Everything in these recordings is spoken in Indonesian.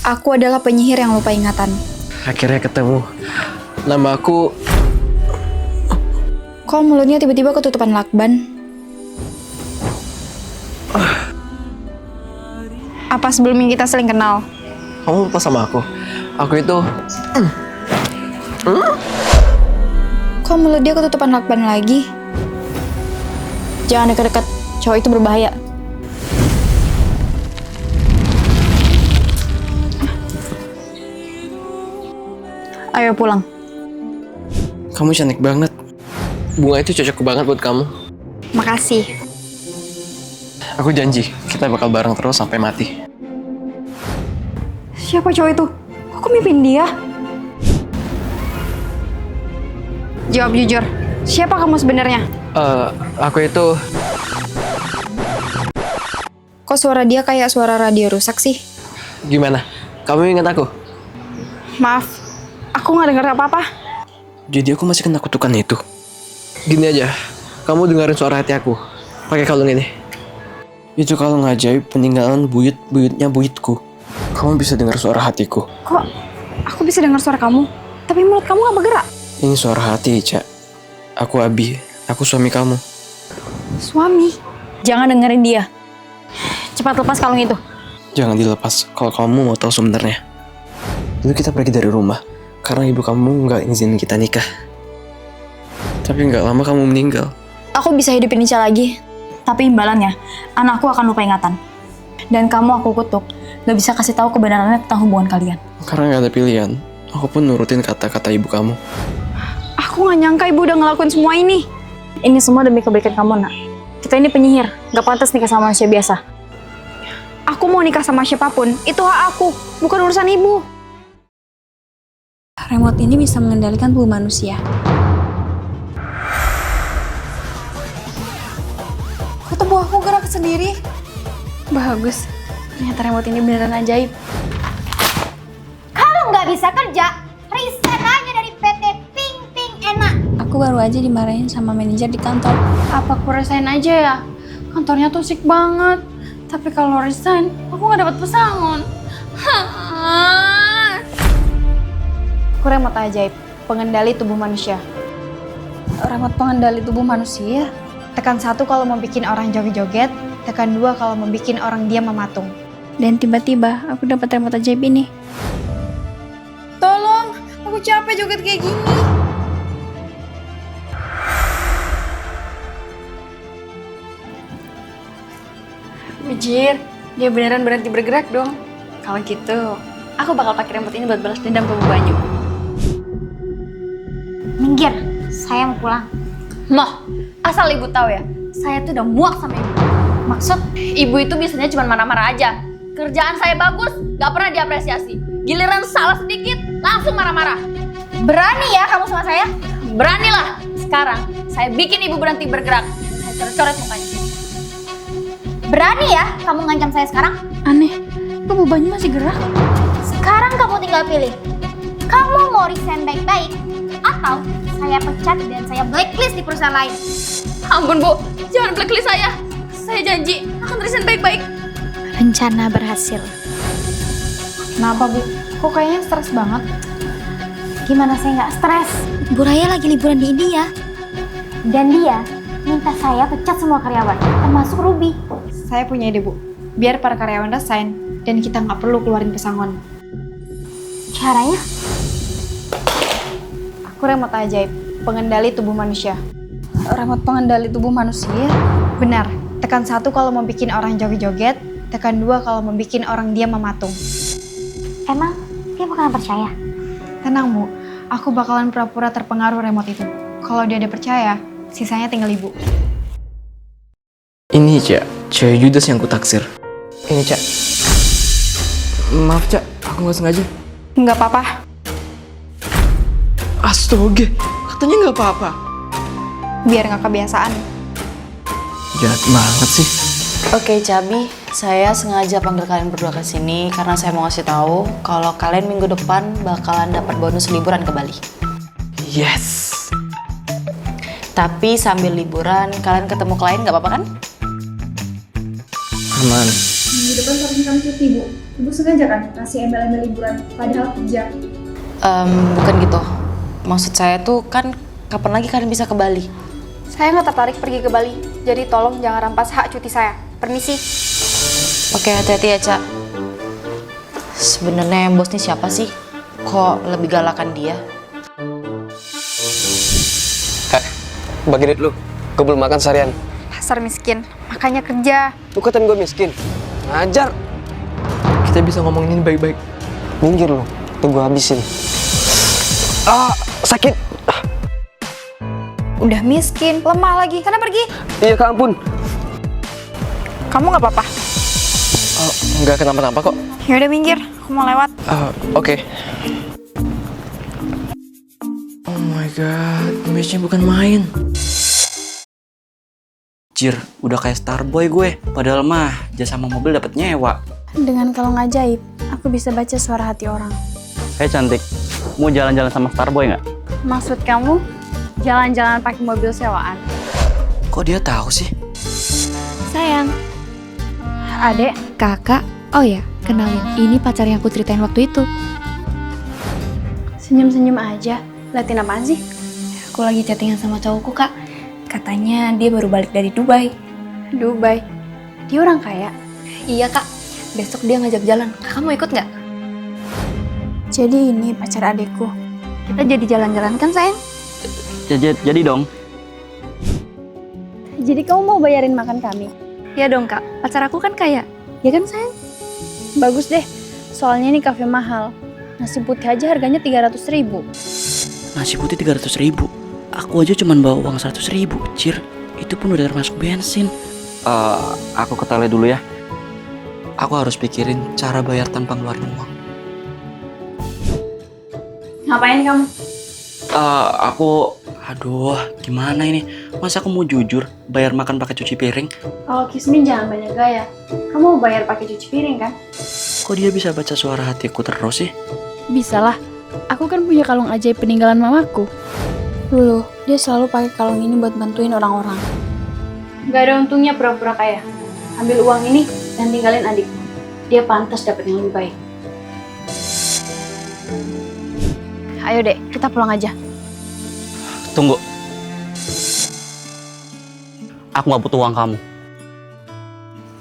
Aku adalah penyihir yang lupa ingatan. Akhirnya ketemu. Nama aku... Kok mulutnya tiba-tiba ketutupan lakban? Apa sebelumnya kita saling kenal? Kamu lupa sama aku? Aku itu... Kok mulut dia ketutupan lakban lagi? Jangan dekat-dekat, cowok itu berbahaya. Ayo pulang. Kamu cantik banget. Bunga itu cocok banget buat kamu. Makasih. Aku janji, kita bakal bareng terus sampai mati. Siapa cowok itu? Kok mimpin dia? Jawab jujur. Siapa kamu sebenarnya? Aku itu... Kok suara dia kayak suara radio rusak sih? Gimana? Kamu ingat aku? Maaf, aku nggak dengar apa-apa. Jadi aku masih kena kutukan itu. Gini aja, kamu dengerin suara hati aku. Pakai kalung ini. Itu kalung ajaib peninggalan buyutnya buyutku. Kamu bisa dengar suara hatiku. Kok aku bisa dengar suara kamu? Tapi mulut kamu nggak bergerak. Ini suara hati, Cak. Aku Abi, aku suami kamu. Suami? Jangan dengerin dia. Cepat lepas kalung itu. Jangan dilepas kalau kamu mau tahu sebenarnya. Dulu kita pergi dari rumah karena ibu kamu nggak izinin kita nikah. Tapi nggak lama kamu meninggal. Aku bisa hidupin Ica lagi. Tapi imbalannya, anakku akan lupa ingatan. Dan kamu aku kutuk, gak bisa kasih tahu kebenarannya tentang hubungan kalian. Karena nggak ada pilihan, aku pun nurutin kata-kata ibu kamu. Aku gak nyangka ibu udah ngelakuin semua ini. Ini semua demi kebaikan kamu, nak. Kita ini penyihir, gak pantas nikah sama manusia biasa. Aku mau nikah sama siapapun, itu hak aku, bukan urusan ibu. Remote ini bisa mengendalikan tubuh manusia. Kok tubuh aku gerak sendiri? Bagus, ternyata remote ini beneran ajaib. Kalau nggak bisa kerja, resign aja dari PT Ping Ping Enak. Aku baru aja dimarahin sama manajer di kantor. Apa aku resign aja ya? Kantornya toksik banget. Tapi kalau resign, aku nggak dapat pesangon. Aku remote ajaib, pengendali tubuh manusia. Remote pengendali tubuh manusia? Tekan 1 kalau mau bikin orang joget-joget, tekan 2 kalau mau bikin orang diam mematung. Dan tiba-tiba aku dapat remote ajaib ini. Tolong, aku capek joget kayak gini. Mijir, dia beneran berhenti bergerak dong. Kalau gitu, aku bakal pakai remote ini buat balas dendam ke Bu Banyu. Minggir, saya mau pulang. Loh, asal ibu tahu ya, saya tuh udah muak sama ibu. Maksud, ibu itu biasanya cuma marah-marah aja. Kerjaan saya bagus, gak pernah diapresiasi. Giliran salah sedikit, langsung marah-marah. Berani ya kamu sama saya? Beranilah. Sekarang, saya bikin ibu berhenti bergerak. Saya coret-coret mukanya. Berani ya kamu ngancam saya sekarang? Aneh, kok Bu Banyu masih gerak? Sekarang kamu tinggal pilih. Kamu mau resign baik-baik, atau saya pecat dan saya blacklist di perusahaan lain. Ampun Bu, jangan blacklist saya. Saya janji akan resign baik-baik. Rencana berhasil. Kenapa Bu? Kok kayaknya stres banget? Gimana saya nggak stres? Bu Raya lagi liburan di India. Dan dia minta saya pecat semua karyawan, termasuk Ruby. Saya punya ide Bu, biar para karyawan resign dan kita nggak perlu keluarin pesangon. Caranya? Aku remote ajaib, pengendali tubuh manusia. Remote pengendali tubuh manusia? Benar, tekan 1 kalau mau bikin orang joget-joget, tekan 2 kalau mau bikin orang diam mematung. Emang dia bakalan percaya? Tenang Bu, aku bakalan pura-pura terpengaruh remote itu. Kalau dia udah percaya, sisanya tinggal Ibu. Ini, Cak. Cewek Judas yang kutaksir. Ini, Cak. Maaf, Cak. Aku nggak sengaja. Nggak apa-apa. Astaga, katanya nggak apa-apa. Biar nggak kebiasaan. Jahat banget sih. Oke, Cabi, saya sengaja panggil kalian berdua ke sini karena saya mau ngasih tahu kalau kalian minggu depan bakalan dapat bonus liburan ke Bali. Yes. Tapi sambil liburan, kalian ketemu klien nggak apa-apa kan? Aman. Minggu depan Sabtu kamu cuti, Bu. Ibu sengaja kan kasih embel-embel liburan, padahal kerja. Bukan gitu. Maksud saya tuh kan kapan lagi kalian bisa ke Bali? Saya nggak tertarik pergi ke Bali, jadi tolong jangan rampas hak cuti saya. Permisi. Oke, hati-hati ya, Cak. Sebenarnya yang bos nih siapa sih? Kok lebih galakan dia? Bagi duit lu. Gue belum makan seharian. Dasar miskin, makanya kerja. Lu katain gue miskin. Ngajar. Kita bisa ngomongin ini baik-baik. Minggir lu. Tuh gue habisin. Sakit. Udah miskin, lemah lagi. Sana pergi. Iya, Kak, ampun. Kamu nggak apa-apa? Nggak kenapa-napa kok. Ya udah minggir, aku mau lewat. Oke. Oh my god, image-nya bukan main. Jir, udah kayak Starboy gue. Padahal mah jasa sama mobil dapat nyewa. Dengan kalung ajaib, aku bisa baca suara hati orang. Hei cantik, mau jalan-jalan sama Starboy nggak? Maksud kamu jalan-jalan pakai mobil sewaan? Kok dia tahu sih? Sayang. Adek, kakak, oh ya, kenalin. Ini pacar yang aku ceritain waktu itu. Senyum-senyum aja. Liatin apaan sih? Aku lagi chattingan sama cowokku, Kak. Katanya dia baru balik dari Dubai. Dubai. Dia orang kaya. Iya, Kak. Besok dia ngajak jalan. Kakak mau ikut nggak? Jadi ini pacar adekku. Kita jadi jalan-jalan kan, sayang? Jadi dong. Jadi kamu mau bayarin makan kami? Ya dong, Kak. Pacar aku kan kaya. Ya kan, sayang? Bagus deh. Soalnya ini kafe mahal. Nasi putih aja harganya 300.000. Nasi putih 300.000. Aku aja cuman bawa uang 100.000. Cir, itu pun udah termasuk bensin. Aku ke toilet dulu ya. Aku harus pikirin cara bayar tanpa ngeluarin uang. Ngapain kamu? Aduh, gimana ini? Masa aku mau jujur bayar makan pakai cuci piring? Kalau Kismin jangan banyak gaya. Kamu mau bayar pakai cuci piring kan? Kok dia bisa baca suara hatiku terus sih? Bisa lah. Aku kan punya kalung ajaib peninggalan mamaku. Dulu, dia selalu pakai kalung ini buat bantuin orang-orang. Gak ada untungnya pura-pura kaya. Ambil uang ini dan tinggalin adikku. Dia pantas dapat yang lebih baik. Ayo dek, kita pulang aja. Tunggu. Aku nggak butuh uang kamu.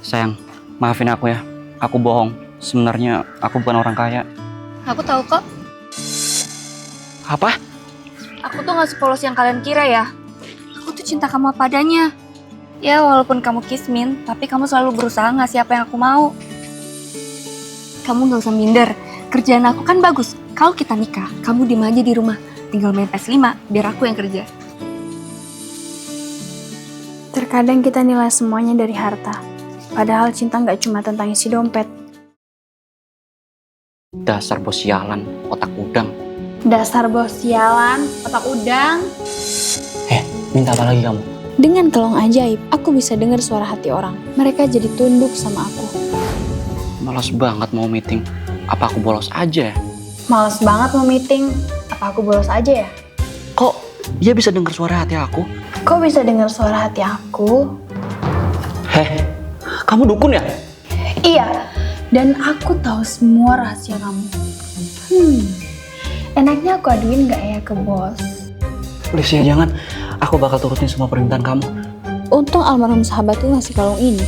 Sayang, maafin aku ya. Aku bohong. Sebenarnya aku bukan orang kaya. Aku tahu kok. Apa? Aku tuh gak sepolos yang kalian kira ya. Aku tuh cinta kamu apa adanya. Ya walaupun kamu kismin, tapi kamu selalu berusaha ngasih apa yang aku mau. Kamu gak usah minder. Kerjaan aku kan bagus. Kalau kita nikah, kamu diem aja di rumah. Tinggal main PS5, biar aku yang kerja. Terkadang kita nilai semuanya dari harta. Padahal cinta nggak cuma tentang isi dompet. Dasar bos sialan, otak udang. Dasar bos sialan, otak udang. Minta apa lagi kamu? Dengan kalung ajaib, aku bisa dengar suara hati orang. Mereka jadi tunduk sama aku. Malas banget mau meeting. Apa aku bolos aja ya? Males banget mau meeting. Apa aku bolos aja ya? Kok dia bisa dengar suara hati aku? Kok bisa dengar suara hati aku? Kamu dukun ya? Iya, dan aku tahu semua rahasia kamu. Enaknya aku aduin nggak ya ke bos? Please ya jangan. Aku bakal turutin semua permintaan kamu. Untung almarhum sahabatku ngasih kalung ini.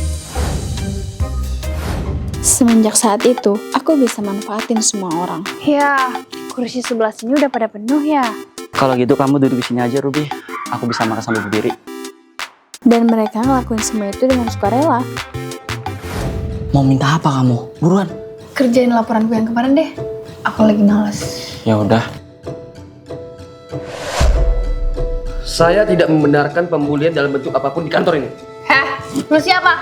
Semenjak saat itu, aku bisa manfaatin semua orang. Ya, kursi sebelah sini udah pada penuh ya. Kalau gitu kamu duduk di sini aja, Ruby. Aku bisa makan sambil berdiri. Dan mereka ngelakuin semua itu dengan sukarela. Mau minta apa kamu? Buruan. Kerjain laporanku yang kemarin deh. Aku lagi males. Ya udah. Saya tidak membenarkan pembulian dalam bentuk apapun di kantor ini. Hah? Lu siapa?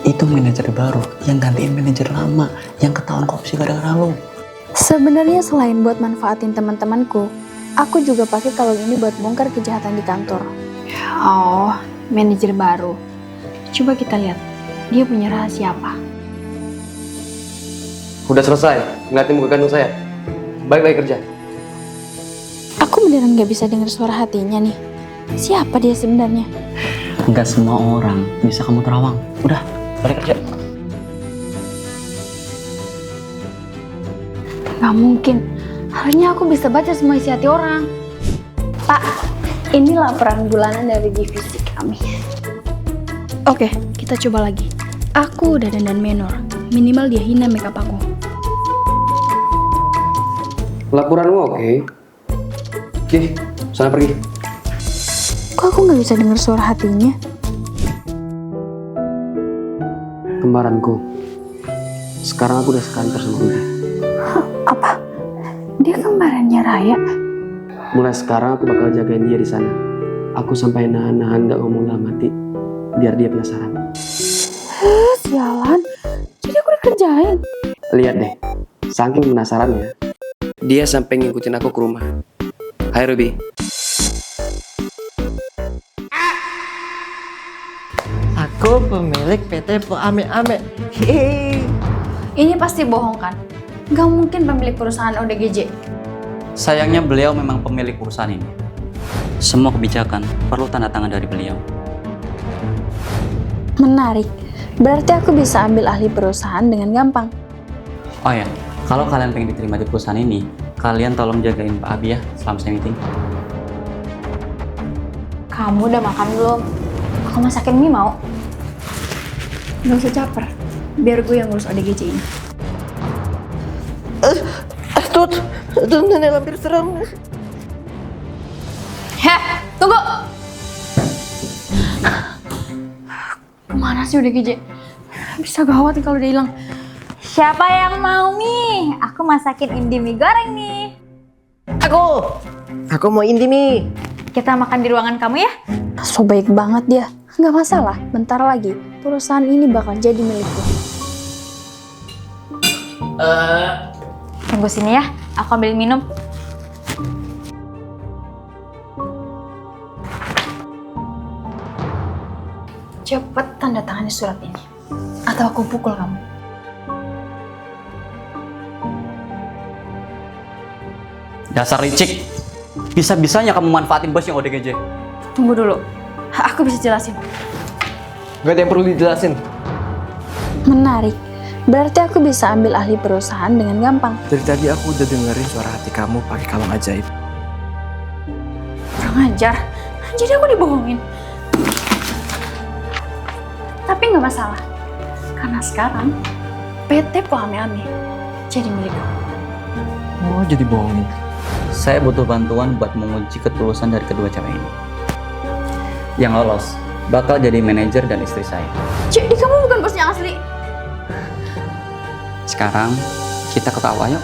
Itu manajer baru yang gantiin manajer lama yang ketahuan korupsi gara-gara lo. Sebenarnya selain buat manfaatin teman-temanku, aku juga pakai kalung ini buat bongkar kejahatan di kantor. Oh, manajer baru. Coba kita lihat, dia punya rahasia apa? Udah selesai, ngeliatin muka kandung saya. Baik-baik kerja. Aku beneran gak bisa dengar suara hatinya nih. Siapa dia sebenarnya? Nggak semua orang bisa kamu terawang. Udah, balik kerja. Gak mungkin. Harusnya aku bisa baca semua isi hati orang. Pak, ini laporan bulanan dari divisi kami. Oke, kita coba lagi. Aku udah dandan menor. Minimal dia hina makeup aku. Laporanmu oke? Oke, sana pergi. Kok aku gak bisa dengar suara hatinya? Kembaranku. Sekarang aku udah sekantor sama dia. Apa? Dia kembarannya Raya? Mulai sekarang aku bakal jagain dia di sana. Aku sampai nahan-nahan gak ngomong dalam hati, biar dia penasaran. Sialan. Jadi aku dikerjain. Lihat deh, saking penasarannya, dia sampai ngikutin aku ke rumah. Hai Ruby. Aku pemilik PT Po Ame Ame. Hehehe. Ini pasti bohong kan? Gak mungkin pemilik perusahaan ODGJ. Sayangnya beliau memang pemilik perusahaan ini. Semua kebijakan perlu tanda tangan dari beliau. Menarik. Berarti aku bisa ambil ahli perusahaan dengan gampang. Oh ya, kalau kalian pengen diterima di perusahaan ini, kalian tolong jagain Pak Abi ya selama saya meeting. Kamu udah makan belum? Aku masakin mie mau? Gak usah caper. Biar gue yang ngurus ODGJ ini. Tuh nenek lampir serem. Heh, tunggu! Kemana sih ODGJ? Bisa gawat nih kalau dia hilang. Siapa yang mau mie? Aku masakin Indomie goreng nih. Aku mau Indomie. Kita makan di ruangan kamu ya. So baik banget dia. Nggak masalah, bentar lagi perusahaan ini bakal jadi milikku. Tunggu sini ya, aku ambil minum. Cepet tanda tangani surat ini. Atau aku pukul kamu. Dasar licik. Bisa-bisanya kamu manfaatin bos yang ODGJ. Tunggu dulu. Aku bisa jelasin. Gak ada yang perlu dijelasin. Menarik. Berarti aku bisa ambil ahli perusahaan dengan gampang. Dari tadi aku udah dengerin suara hati kamu pakai kalung ajaib. Kurang ajar. Jadi aku dibohongin. Tapi nggak masalah. Karena sekarang PT Po Ame Ame jadi milikku. Oh, jadi bohongin. Saya butuh bantuan buat menguji ketulusan dari kedua cewek ini. Yang lolos bakal jadi manajer dan istri saya. Jadi kamu bukan bosnya asli. Sekarang kita ke kawah yuk.